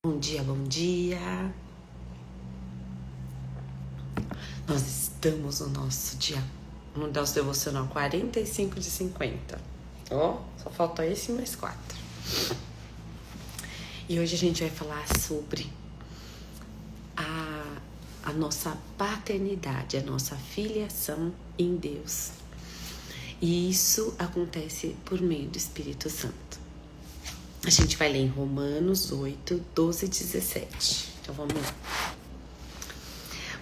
Bom dia, bom dia. Nós estamos no nosso devocional 45/50. Só falta esse mais 4. E hoje a gente vai falar sobre a nossa paternidade, a nossa filiação em Deus. E isso acontece por meio do Espírito Santo. A gente vai ler em Romanos 8, 12 e 17. Então vamos lá.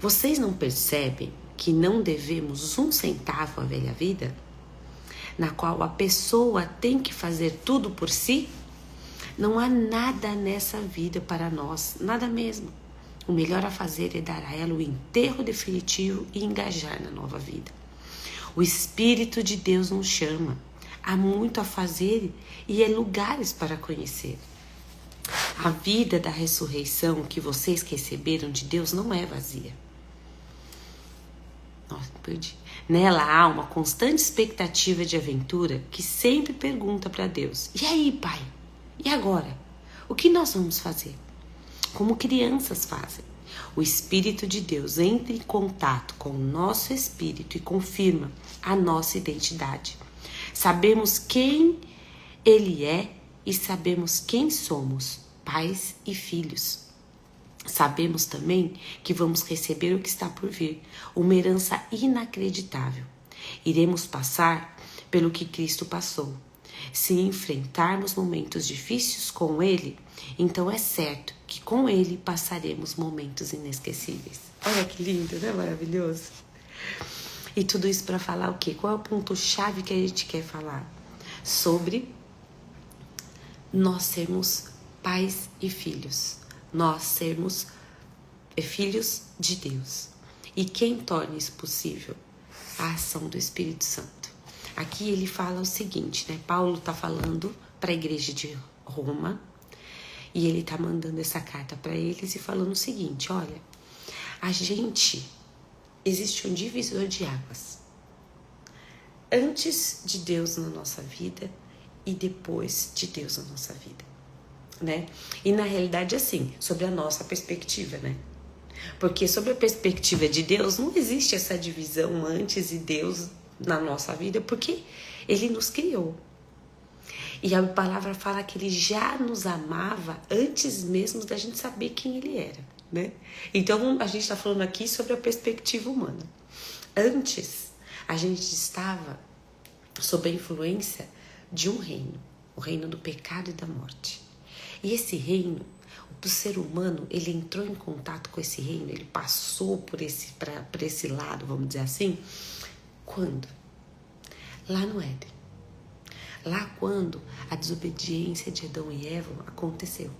Vocês não percebem que não devemos 1 centavo à velha vida, na qual a pessoa tem que fazer tudo por si? Não há nada nessa vida para nós, nada mesmo. O melhor a fazer é dar a ela o enterro definitivo e engajar na nova vida. O Espírito de Deus nos chama. Há muito a fazer e há lugares para conhecer. A vida da ressurreição que vocês receberam de Deus não é vazia. Perdi. Nela há uma constante expectativa de aventura que sempre pergunta para Deus: e aí, Pai? E agora? O que nós vamos fazer? Como crianças fazem. O Espírito de Deus entra em contato com o nosso espírito e confirma a nossa identidade. Sabemos quem Ele é e sabemos quem somos, pais e filhos. Sabemos também que vamos receber o que está por vir, uma herança inacreditável. Iremos passar pelo que Cristo passou. Se enfrentarmos momentos difíceis com Ele, então é certo que com Ele passaremos momentos inesquecíveis. Olha que lindo, né? Maravilhoso. E tudo isso para falar o quê? Qual é o ponto-chave que a gente quer falar? Sobre nós sermos pais e filhos. Nós sermos filhos de Deus. E quem torna isso possível? A ação do Espírito Santo. Aqui ele fala o seguinte, né? Paulo está falando para a igreja de Roma e ele está mandando essa carta para eles e falando o seguinte: olha, existe um divisor de águas. Antes de Deus na nossa vida e depois de Deus na nossa vida, né? E na realidade assim, sobre a nossa perspectiva, né? Porque sobre a perspectiva de Deus não existe essa divisão antes de Deus na nossa vida, porque Ele nos criou. E a palavra fala que Ele já nos amava antes mesmo da gente saber quem Ele era, né? Então a gente está falando aqui sobre a perspectiva humana. Antes, a gente estava sob a influência de um reino, o reino do pecado e da morte. E esse reino, o ser humano, ele entrou em contato com esse reino, ele passou por esse lado, vamos dizer assim, quando? Lá no Éden. Lá quando a desobediência de Adão e Eva aconteceu.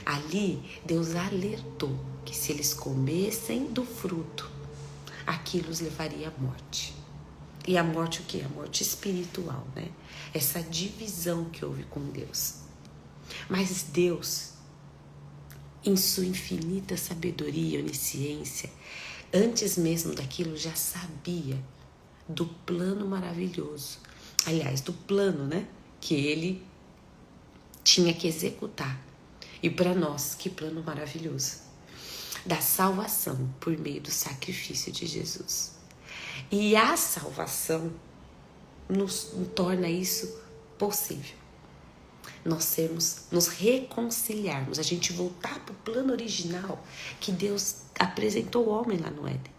Ali, Deus alertou que se eles comessem do fruto, aquilo os levaria à morte. E a morte o quê? A morte espiritual, né? Essa divisão que houve com Deus. Mas Deus, em sua infinita sabedoria e onisciência, antes mesmo daquilo já sabia do plano maravilhoso. Aliás, do plano, né? Que Ele tinha que executar. E para nós, que plano maravilhoso. Da salvação por meio do sacrifício de Jesus. E a salvação nos torna isso possível. Nos reconciliarmos, a gente voltar para o plano original que Deus apresentou ao homem lá no Éden,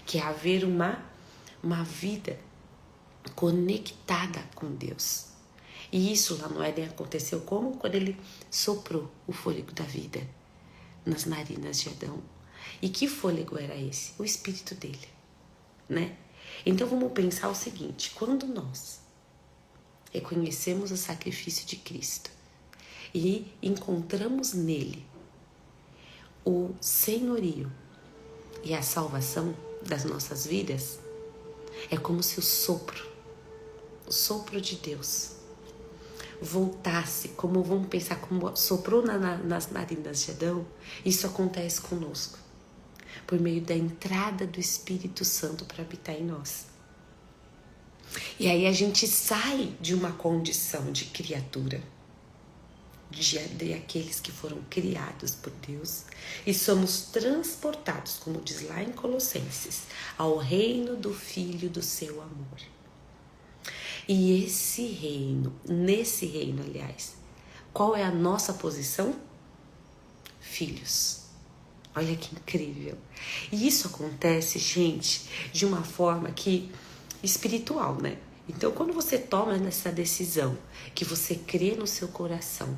que é haver uma vida conectada com Deus. E isso lá no Éden aconteceu como? Quando Ele soprou o fôlego da vida nas narinas de Adão. E que fôlego era esse? O Espírito dele, né? Então vamos pensar o seguinte: quando nós reconhecemos o sacrifício de Cristo e encontramos nele o senhorio e a salvação das nossas vidas, é como se o sopro de Deus voltasse, vamos pensar como soprou nas narinas de Adão. Isso acontece conosco por meio da entrada do Espírito Santo para habitar em nós. E aí a gente sai de uma condição de criatura de aqueles que foram criados por Deus e somos transportados, como diz lá em Colossenses, ao reino do Filho do seu amor. E esse reino, nesse reino, aliás, qual é a nossa posição? Filhos. Olha que incrível. E isso acontece, gente, de uma forma que espiritual, né? Então, quando você toma essa decisão, que você crê no seu coração,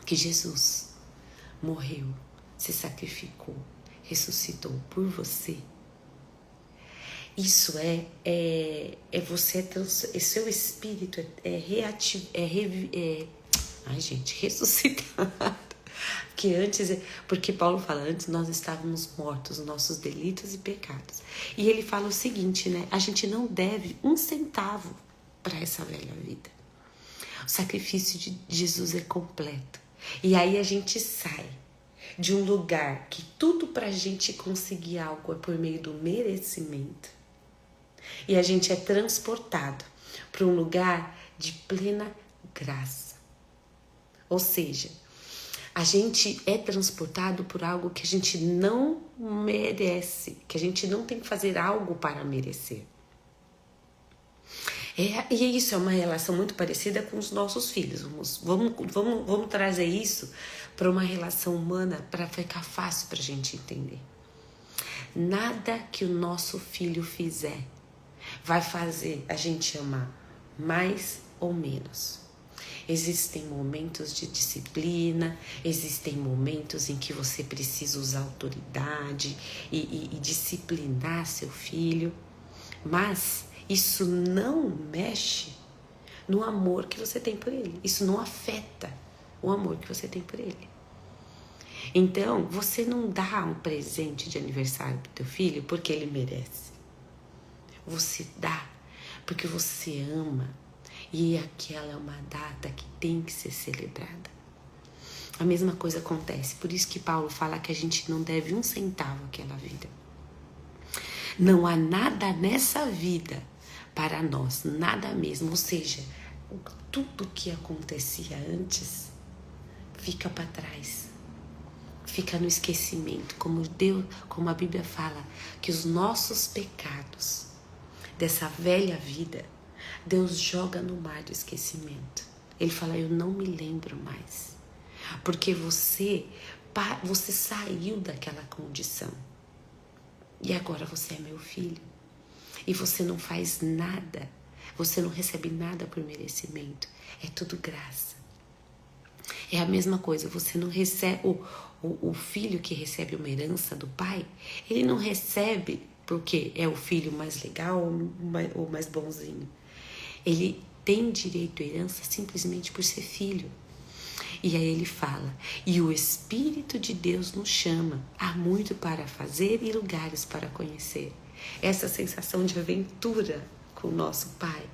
que Jesus morreu, se sacrificou, ressuscitou por você, isso você, seu espírito ressuscitado. Porque Paulo fala, antes nós estávamos mortos, nossos delitos e pecados. E ele fala o seguinte, né? A gente não deve 1 centavo para essa velha vida. O sacrifício de Jesus é completo. E aí a gente sai de um lugar que tudo pra gente conseguir algo é por meio do merecimento. E a gente é transportado para um lugar de plena graça. Ou seja, a gente é transportado por algo que a gente não merece, que a gente não tem que fazer algo para merecer. E isso é uma relação muito parecida com os nossos filhos. Vamos trazer isso para uma relação humana para ficar fácil para a gente entender. Nada que o nosso filho fizer vai fazer a gente amar mais ou menos. Existem momentos de disciplina, existem momentos em que você precisa usar autoridade e disciplinar seu filho, mas isso não mexe no amor que você tem por ele. Isso não afeta o amor que você tem por ele. Então, você não dá um presente de aniversário pro teu filho porque ele merece. Você dá porque você ama. E aquela é uma data que tem que ser celebrada. A mesma coisa acontece. Por isso que Paulo fala que a gente não deve 1 centavo àquela vida. Não há nada nessa vida para nós, nada mesmo. Ou seja, tudo que acontecia antes fica para trás. Fica no esquecimento. Como a Bíblia fala, que os nossos pecados dessa velha vida, Deus joga no mar do esquecimento. Ele fala, eu não me lembro mais. Porque você saiu daquela condição. E agora você é meu filho. E você não faz nada. Você não recebe nada por merecimento. É tudo graça. É a mesma coisa. Você não recebe... O filho que recebe uma herança do pai, ele não recebe porque é o filho mais legal ou mais bonzinho. Ele tem direito à herança simplesmente por ser filho. E aí ele fala, e o Espírito de Deus nos chama, há muito para fazer e lugares para conhecer. Essa sensação de aventura com o nosso Pai.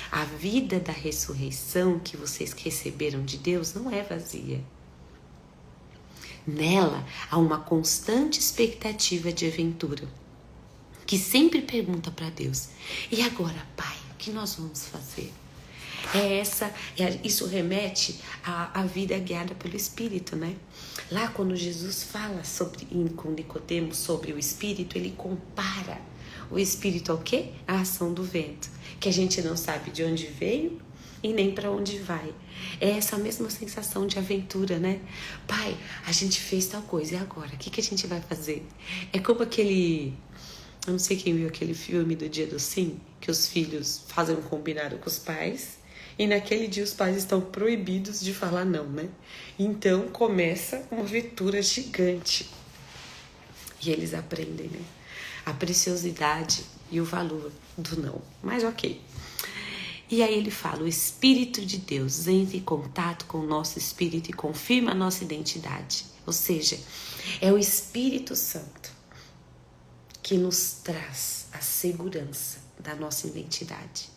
A vida da ressurreição que vocês receberam de Deus não é vazia. Nela há uma constante expectativa de aventura, que sempre pergunta para Deus, e agora, Pai? O que nós vamos fazer? Isso remete à vida guiada pelo Espírito, né? Lá quando Jesus fala com Nicodemo sobre o Espírito, ele compara o Espírito ao quê? A ação do vento, que a gente não sabe de onde veio e nem para onde vai. É essa mesma sensação de aventura, né? Pai, a gente fez tal coisa, e agora? O que a gente vai fazer? É como aquele... Eu não sei quem viu aquele filme do Dia do Sim, que os filhos fazem um combinado com os pais e naquele dia os pais estão proibidos de falar não, né? Então começa uma aventura gigante. E eles aprendem, né? A preciosidade e o valor do não. Mas ok. E aí ele fala, o Espírito de Deus entra em contato com o nosso espírito e confirma a nossa identidade. Ou seja, é o Espírito Santo que nos traz a segurança da nossa identidade,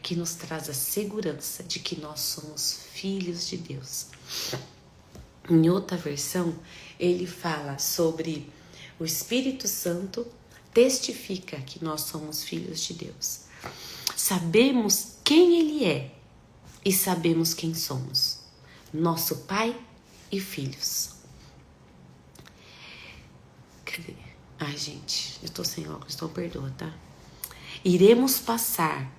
que nos traz a segurança de que nós somos filhos de Deus. Em outra versão, ele fala sobre o Espírito Santo testifica que nós somos filhos de Deus. Sabemos quem Ele é e sabemos quem somos, nosso Pai e filhos. Cadê? Ai, gente, eu tô sem óculos, então perdoa, tá? Iremos passar,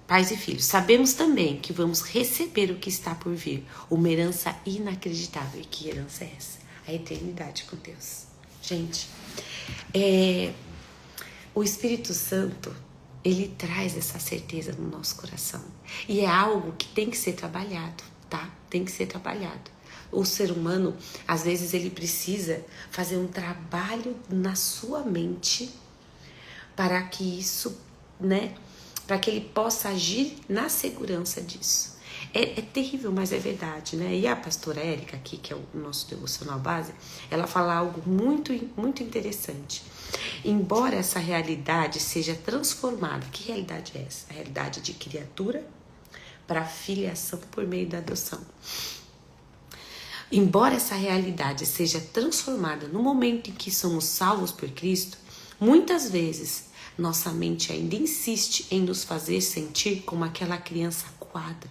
pais e filhos. Sabemos também que vamos receber o que está por vir, uma herança inacreditável. E que herança é essa? A eternidade com Deus. Gente, o Espírito Santo, ele traz essa certeza no nosso coração. E é algo que tem que ser trabalhado, tá? Tem que ser trabalhado. O ser humano, às vezes, ele precisa fazer um trabalho na sua mente para que isso, né? Para que ele possa agir na segurança disso. É terrível, mas é verdade, né? E a pastora Érica aqui, que é o nosso devocional base, ela fala algo muito, muito interessante. Embora essa realidade seja transformada, que realidade é essa? A realidade de criatura para filiação por meio da adoção. Embora essa realidade seja transformada no momento em que somos salvos por Cristo, muitas vezes nossa mente ainda insiste em nos fazer sentir como aquela criança acuada,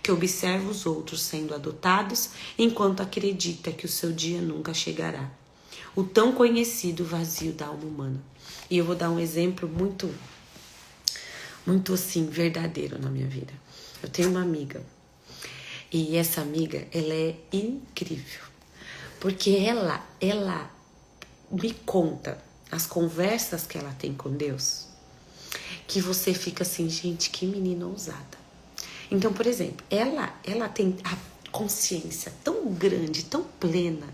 que observa os outros sendo adotados enquanto acredita que o seu dia nunca chegará. O tão conhecido vazio da alma humana. E eu vou dar um exemplo muito assim, verdadeiro na minha vida. Eu tenho uma amiga. E essa amiga, ela é incrível. Porque ela me conta as conversas que ela tem com Deus, que você fica assim, gente, que menina ousada. Então, por exemplo, ela tem a consciência tão grande, tão plena,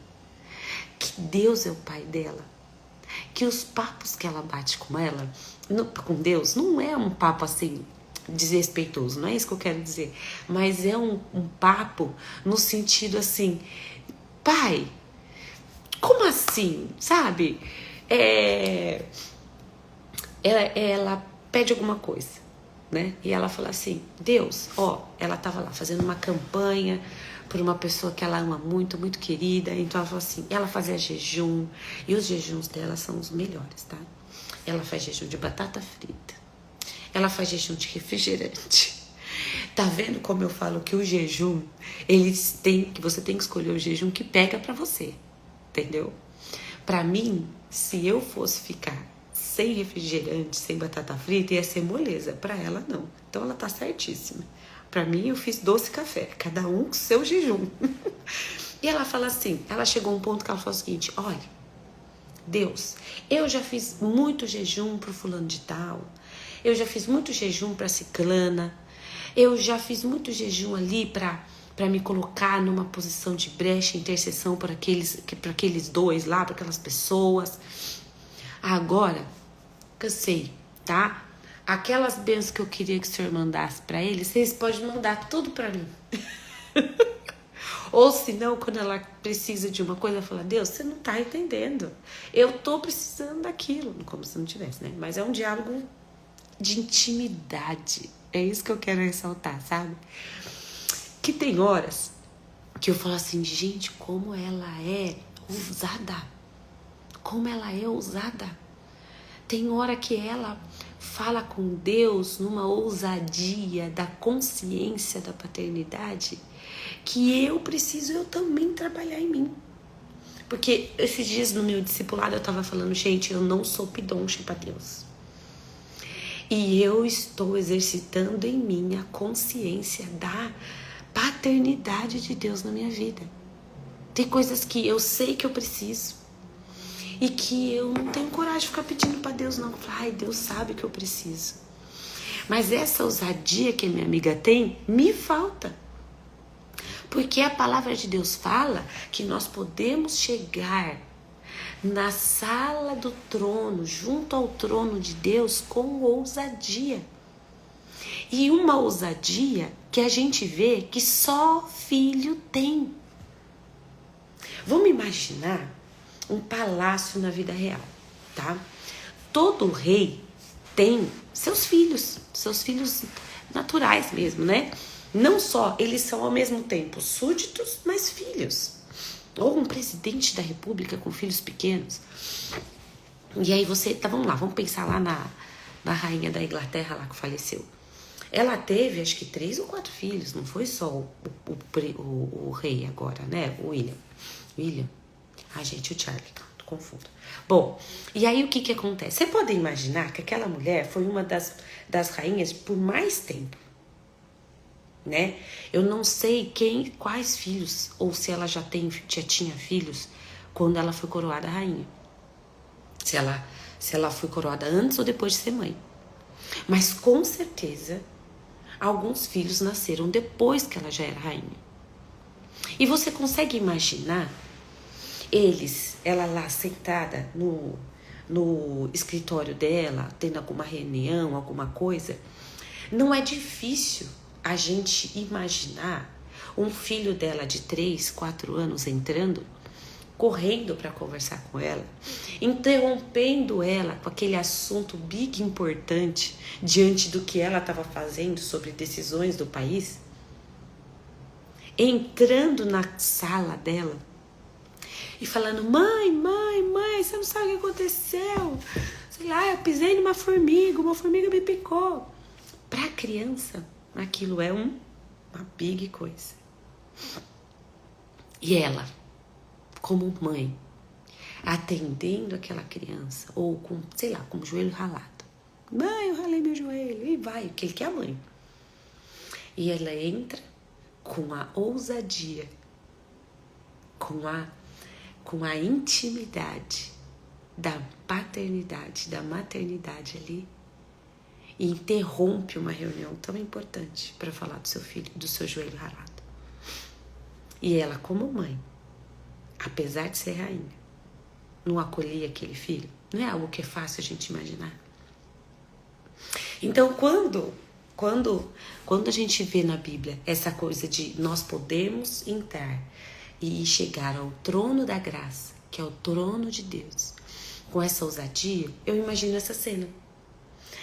que Deus é o pai dela, que os papos que ela bate com Deus, não é um papo assim desrespeitoso, não é isso que eu quero dizer, mas é um papo no sentido assim, pai, como assim, sabe? Ela pede alguma coisa, né? E ela fala assim, Deus, ela tava lá fazendo uma campanha por uma pessoa que ela ama muito, muito querida. Então ela falou assim, ela fazia jejum, e os jejuns dela são os melhores, tá? Ela faz jejum de batata frita, ela faz jejum de refrigerante. Tá vendo como eu falo que o jejum, que você tem que escolher o jejum que pega pra você, entendeu? Pra mim, se eu fosse ficar sem refrigerante, sem batata frita, ia ser moleza. Pra ela, não. Então ela tá certíssima. Pra mim, eu fiz doce café, cada um com seu jejum. E ela fala assim, ela chegou a um ponto que ela falou o seguinte, olha, Deus, eu já fiz muito jejum pro fulano de tal, eu já fiz muito jejum pra ciclana, eu já fiz muito jejum ali pra me colocar numa posição de brecha, intercessão para aqueles dois lá, para aquelas pessoas. Agora, cansei, tá? Aquelas bênçãos que eu queria que o senhor mandasse para eles, vocês podem mandar tudo para mim. Ou se não, quando ela precisa de uma coisa, ela fala, Deus, você não tá entendendo. Eu tô precisando daquilo. Como se não tivesse, né? Mas é um diálogo de intimidade. É isso que eu quero ressaltar, sabe? Que tem horas que eu falo assim, gente, como ela é ousada. Como ela é ousada. Tem hora que ela fala com Deus numa ousadia da consciência da paternidade, que eu também trabalhar em mim. Porque esses dias no meu discipulado eu tava falando, gente, eu não sou pidonche para Deus. E eu estou exercitando em mim a consciência da paternidade de Deus na minha vida. Tem coisas que eu sei que eu preciso e que eu não tenho coragem de ficar pedindo para Deus, não. Ai, Deus sabe que eu preciso. Mas essa ousadia que a minha amiga tem, me falta. Porque a palavra de Deus fala que nós podemos chegar na sala do trono, junto ao trono de Deus, com ousadia. E uma ousadia que a gente vê que só filho tem. Vamos imaginar um palácio na vida real, tá? Todo rei tem seus filhos naturais mesmo, né? Não só, eles são ao mesmo tempo súditos, mas filhos. Ou um presidente da república com filhos pequenos. E aí vamos lá, vamos pensar lá na rainha da Inglaterra lá que faleceu. Ela teve, acho que 3 ou 4 filhos, não foi só o rei agora, né? O William. Ai, gente, o Charlie, confundo. Bom, e aí o que acontece? Você pode imaginar que aquela mulher foi uma das rainhas por mais tempo, né? Eu não sei quais filhos, ou se ela já tinha filhos quando ela foi coroada rainha. Se ela foi coroada antes ou depois de ser mãe. Mas com certeza, alguns filhos nasceram depois que ela já era rainha. E você consegue imaginar ela lá sentada no escritório dela, tendo alguma reunião, alguma coisa? Não é difícil a gente imaginar um filho dela de 3, 4 anos entrando, correndo para conversar com ela, interrompendo ela com aquele assunto big importante diante do que ela estava fazendo sobre decisões do país, entrando na sala dela e falando: mãe, você não sabe o que aconteceu, sei lá, eu pisei numa formiga me picou. Para a criança, aquilo é uma big coisa. E ela, como mãe, atendendo aquela criança, ou com, sei lá, com o joelho ralado. Mãe, eu ralei meu joelho. E vai, que ele quer a mãe. E ela entra com a ousadia, com a intimidade da paternidade, da maternidade ali, e interrompe uma reunião tão importante para falar do seu filho, do seu joelho ralado. E ela, como mãe, apesar de ser rainha, não acolhia aquele filho. Não é algo que é fácil a gente imaginar. Então, quando a gente vê na Bíblia essa coisa de nós podemos entrar e chegar ao trono da graça, que é o trono de Deus, com essa ousadia, eu imagino essa cena.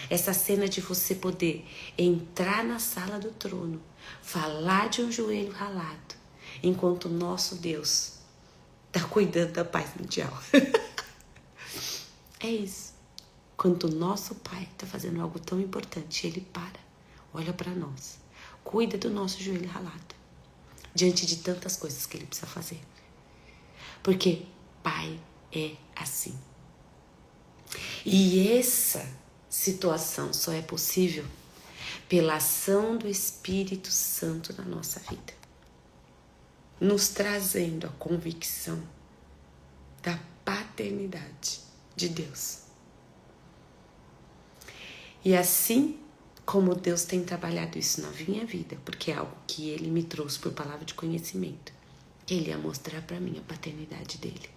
Essa cena de você poder entrar na sala do trono, falar de um joelho ralado, enquanto o nosso Deus está cuidando da paz mundial. É isso. Quando o nosso Pai está fazendo algo tão importante, Ele para, olha para nós, cuida do nosso joelho ralado, diante de tantas coisas que Ele precisa fazer. Porque Pai é assim. E essa situação só é possível pela ação do Espírito Santo na nossa vida, nos trazendo a convicção da paternidade de Deus. E assim como Deus tem trabalhado isso na minha vida, porque é algo que Ele me trouxe por palavra de conhecimento, Ele ia mostrar para mim a paternidade dEle.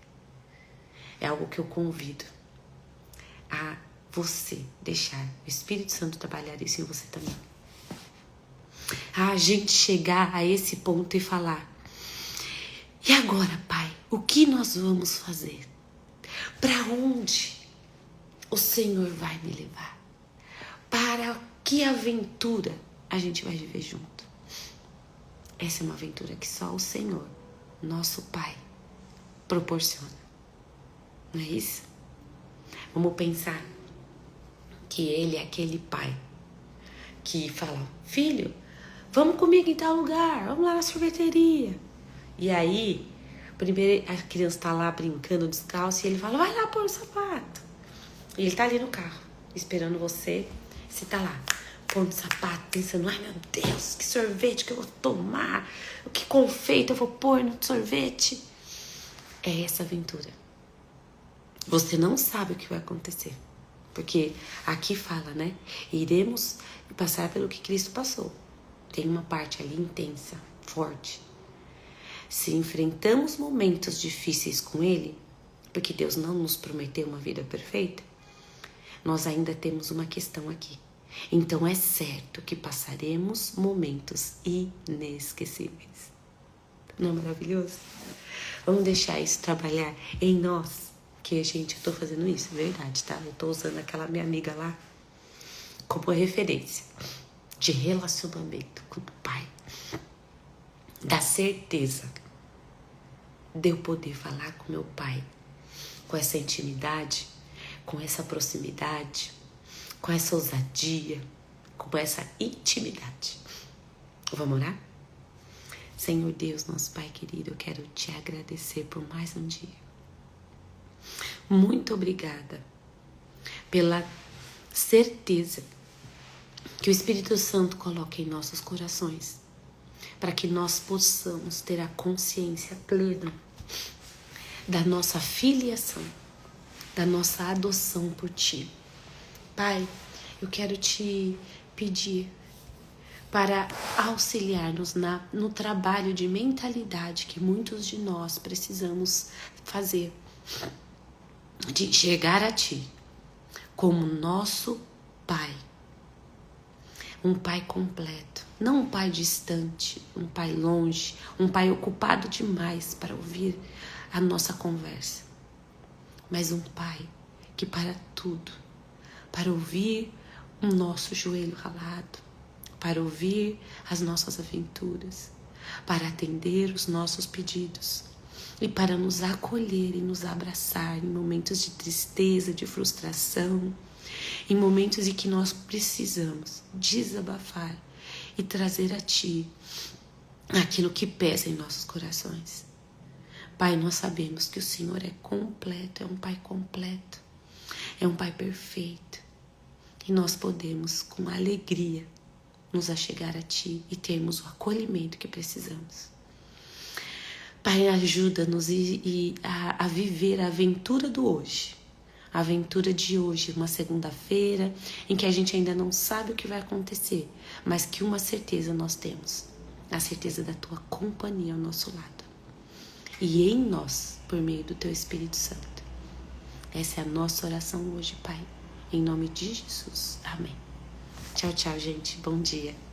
É algo que eu convido a você deixar o Espírito Santo trabalhar isso em você também. A gente chegar a esse ponto e falar: e agora, Pai, o que nós vamos fazer? Para onde o Senhor vai me levar? Para que aventura a gente vai viver junto? Essa é uma aventura que só o Senhor, nosso Pai, proporciona. Não é isso? Vamos pensar que Ele é aquele pai que fala: filho, vamos comigo em tal lugar, vamos lá na sorveteria. E aí, primeiro a criança tá lá brincando descalço e ele fala: vai lá pôr o sapato. E ele tá ali no carro, esperando você. Você tá lá, pondo o sapato, pensando: ai meu Deus, que sorvete que eu vou tomar, que confeito eu vou pôr no sorvete. É essa aventura. Você não sabe o que vai acontecer. Porque aqui fala, né? Iremos passar pelo que Cristo passou. Tem uma parte ali intensa, forte. Se enfrentamos momentos difíceis com Ele, porque Deus não nos prometeu uma vida perfeita, nós ainda temos uma questão aqui. Então é certo que passaremos momentos inesquecíveis. Não é maravilhoso? Vamos deixar isso trabalhar em nós. Que, gente, eu tô fazendo isso, é verdade, tá? Eu tô usando aquela minha amiga lá como referência de relacionamento com o Pai. Da certeza de eu poder falar com meu Pai com essa intimidade, com essa proximidade, com essa ousadia, com essa intimidade. Vamos orar? Senhor Deus, nosso Pai querido, eu quero te agradecer por mais um dia. Muito obrigada pela certeza que o Espírito Santo coloca em nossos corações, para que nós possamos ter a consciência plena da nossa filiação, da nossa adoção por Ti. Pai, eu quero te pedir para auxiliar-nos no trabalho de mentalidade que muitos de nós precisamos fazer, de chegar a Ti como nosso Pai, um Pai completo, não um Pai distante, um Pai longe, um Pai ocupado demais para ouvir a nossa conversa, mas um Pai que para tudo, para ouvir o nosso joelho ralado, para ouvir as nossas aventuras, para atender os nossos pedidos e para nos acolher e nos abraçar em momentos de tristeza, de frustração, em momentos em que nós precisamos desabafar e trazer a Ti aquilo que pesa em nossos corações. Pai, nós sabemos que o Senhor é completo, é um Pai completo, é um Pai perfeito e nós podemos com alegria nos achegar a Ti e termos o acolhimento que precisamos. Pai, ajuda-nos a viver a aventura do hoje. A aventura de hoje, uma segunda-feira, em que a gente ainda não sabe o que vai acontecer, mas que uma certeza nós temos, a certeza da Tua companhia ao nosso lado. E em nós, por meio do Teu Espírito Santo. Essa é a nossa oração hoje, Pai. Em nome de Jesus. Amém. Tchau, tchau, gente. Bom dia.